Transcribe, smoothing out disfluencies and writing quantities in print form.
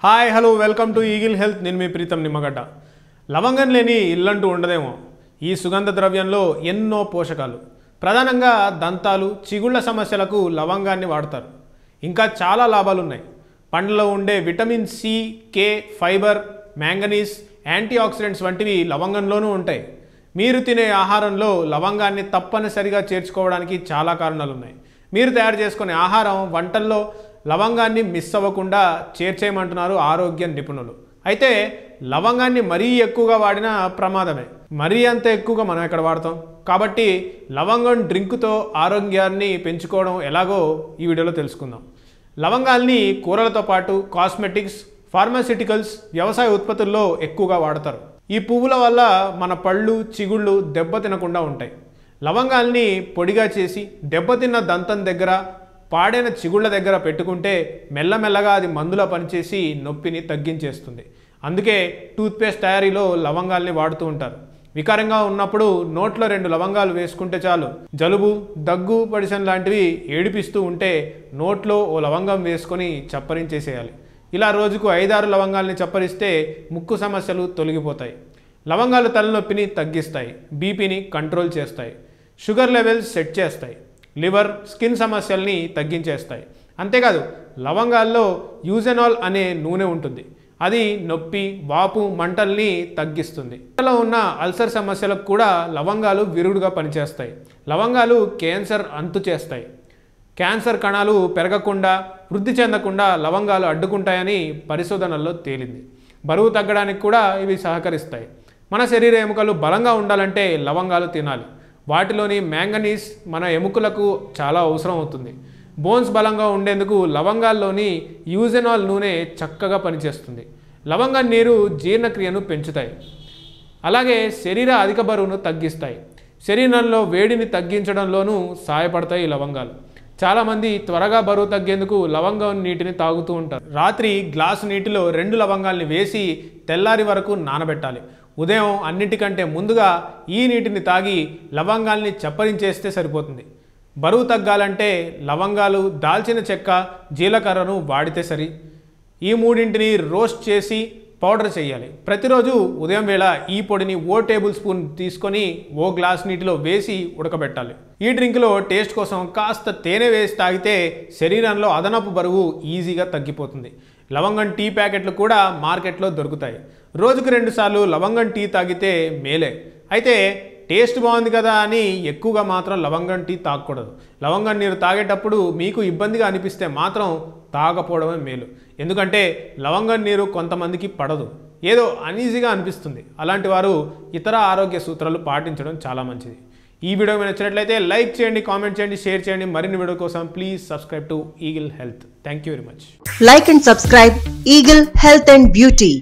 Hi hello welcome to eagle health. నేను మీ ప్రీతం నిమ్మగడ్డ. లవంగం లేని ఇల్లంటూ ఉండదేమో. ఈ సుగంధ ద్రవ్యంలో ఎన్నో పోషకాలు, ప్రధానంగా దంతాలు చిగుళ్ళ సమస్యలకు లవంగాన్ని వాడతారు. ఇంకా చాలా లాభాలు ఉన్నాయి. పండ్లలో ఉండే విటమిన్ సి, కే, ఫైబర్, మ్యాంగనీస్, యాంటీ ఆక్సిడెంట్స్ వంటివి లవంగంలోనూ ఉంటాయి. మీరు తినే ఆహారంలో లవంగాన్ని తప్పనిసరిగా చేర్చుకోవడానికి చాలా కారణాలు ఉన్నాయి. మీరు తయారు చేసుకునే ఆహారం వంటల్లో లవంగాన్ని మిస్ అవ్వకుండా చేర్చేయమంటున్నారు ఆరోగ్య నిపుణులు. అయితే లవంగాన్ని మరీ ఎక్కువగా వాడినా ప్రమాదమే. మరీ అంత ఎక్కువగా మనం ఎక్కడ వాడతాం. కాబట్టి లవంగం డ్రింక్తో ఆరోగ్యాన్ని పెంచుకోవడం ఎలాగో ఈ వీడియోలో తెలుసుకుందాం. లవంగాల్ని కూరలతో పాటు కాస్మెటిక్స్, ఫార్మాస్యూటికల్స్, వ్యవసాయ ఉత్పత్తుల్లో ఎక్కువగా వాడతారు. ఈ పువ్వుల వల్ల మన పళ్ళు, చిగుళ్ళు దెబ్బతినకుండా ఉంటాయి. లవంగాల్ని పొడిగా చేసి దెబ్బతిన్న దంతం దగ్గర, పాడైన చిగుళ్ళ దగ్గర పెట్టుకుంటే మెల్లమెల్లగా అది మందులా పనిచేసి నొప్పిని తగ్గించేస్తుంది. అందుకే టూత్పేస్ట్ తయారీలో లవంగాల్ని వాడుతూ ఉంటారు. వికారంగా ఉన్నప్పుడు నోట్లో 2 లవంగాలు వేసుకుంటే చాలు. జలుబు, దగ్గు, పడిషన్ లాంటివి ఏడిపిస్తూ ఉంటే నోట్లో ఓ లవంగం వేసుకొని చప్పరించేసేయాలి. ఇలా రోజుకు 5-6 లవంగాల్ని చప్పరిస్తే ముక్కు సమస్యలు తొలగిపోతాయి. లవంగాలు తలనొప్పిని తగ్గిస్తాయి, బీపీని కంట్రోల్ చేస్తాయి, షుగర్ లెవెల్స్ సెట్ చేస్తాయి, లివర్, స్కిన్ సమస్యల్ని తగ్గించేస్తాయి. అంతేకాదు లవంగాల్లో యూజెనాల్ అనే నూనె ఉంటుంది. అది నొప్పి, వాపు, మంటల్ని తగ్గిస్తుంది. ఇంట్లో ఉన్న అల్సర్ సమస్యలకు కూడా లవంగాలు విరుగుడుగా పనిచేస్తాయి. లవంగాలు క్యాన్సర్ అంతు చేస్తాయి. క్యాన్సర్ కణాలు పెరగకుండా, వృద్ధి చెందకుండా లవంగాలు అడ్డుకుంటాయని పరిశోధనల్లో తేలింది. బరువు తగ్గడానికి కూడా ఇవి సహకరిస్తాయి. మన శరీర ఎముకలు బలంగా ఉండాలంటే లవంగాలు తినాలి. వాటిలోని మ్యాంగనీస్ మన ఎముకలకు చాలా అవసరం అవుతుంది. బోన్స్ బలంగా ఉండేందుకు లవంగాల్లోని యూజెనాల్ నూనె చక్కగా పనిచేస్తుంది. లవంగం నీరు జీర్ణక్రియను పెంచుతాయి. అలాగే శరీర అధిక బరువును తగ్గిస్తాయి. శరీరంలో వేడిని తగ్గించడంలోనూ సహాయపడతాయి ఈ లవంగాలు. చాలామంది త్వరగా బరువు తగ్గేందుకు లవంగం నీటిని తాగుతూ ఉంటారు. రాత్రి గ్లాసు నీటిలో 2 లవంగాల్ని వేసి తెల్లారి వరకు నానబెట్టాలి. ఉదయం అన్నిటికంటే ముందుగా ఈ నీటిని తాగి లవంగాల్ని చప్పరించేస్తే సరిపోతుంది. బరువు తగ్గాలంటే లవంగాలు, దాల్చిన చెక్క, జీలకర్రను వాడితే సరి. ఈ మూడింటిని రోస్ట్ చేసి పౌడర్ చేయాలి. ప్రతిరోజు ఉదయం వేళ ఈ పొడిని ఓ టేబుల్ స్పూన్ తీసుకొని ఓ గ్లాస్ నీటిలో వేసి ఉడకబెట్టాలి. ఈ డ్రింక్లో టేస్ట్ కోసం కాస్త తేనె వేసి తాగితే శరీరంలో అదనపు బరువు ఈజీగా తగ్గిపోతుంది. లవంగం టీ ప్యాకెట్లు కూడా మార్కెట్లో దొరుకుతాయి. రోజుకు 2 సార్లు లవంగం టీ తాగితే మేలే. అయితే టేస్ట్ బాగుంది కదా అని ఎక్కువగా మాత్రం లవంగం టీ తాగకూడదు. లవంగం నీరు తాగేటప్పుడు మీకు ఇబ్బందిగా అనిపిస్తే మాత్రం తాగపోవడమే మేలు. ఎందుకంటే లవంగం నీరు కొంతమందికి పడదు, ఏదో అనీజీగా అనిపిస్తుంది. అలాంటి వారు ఇతర ఆరోగ్య సూత్రాలు పాటించడం చాలా మంచిది. ఈ వీడియో నచ్చినట్లయితే లైక్ చేయండి, కామెంట్ చేయండి, షేర్ చేయండి. మరిన్ని వీడియో కోసం please subscribe to eagle health. Thank you very much. Like and subscribe Eagle Health and Beauty.